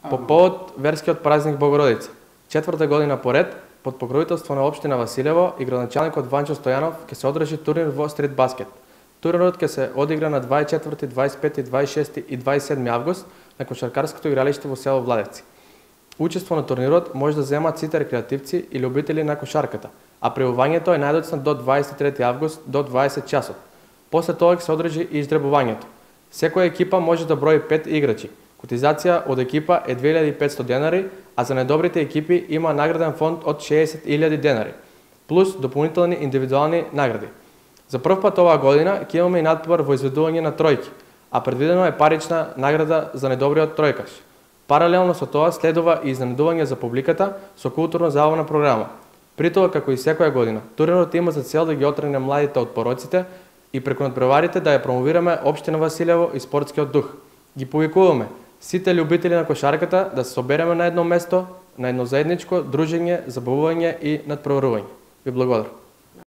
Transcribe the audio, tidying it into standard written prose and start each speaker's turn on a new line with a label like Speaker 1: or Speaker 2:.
Speaker 1: По повод верскиот празник Богородица. 4-та година поред, под покровителство на општина Василево и градоначалникот Ванчо Стојанов ќе се одржи турнир во стрит баскет. Турнирот ќе се одигра на 24, 25, 26 и 27 август на кошаркарското игралиште во село Владевци. Учество на турнирот може да земат сите рекреативци и љубители на кошарката, а пријавувањето е најдоцна до 23 август до 20 часот. После тоа ќе се одржи и издребувањето. Секоја екипа може да брои 5 играчи. Котизација од екипа е 2500 денари, а за најдобрите екипи има награден фонд од 60.000 денари, плюс дополнителни индивидуални награди. За прв пат оваа година ќе имаме и надпревар во изведување на тројки, а предвидено е парична награда за најдобриот тројкаш. Паралелно со тоа следува и изненадување за публиката со културно-забавна програма. При тоа, како и секоја година, турнирот има за цел да ги отргне младите од пороците и преку надпреварите да ја промовираме општина Василево и спортскиот дух. Ги повикуваме сите љубители на кошарката да се собереме на едно место, на едно заедничко дружење, забавување и надпреварување. Ви благодарам.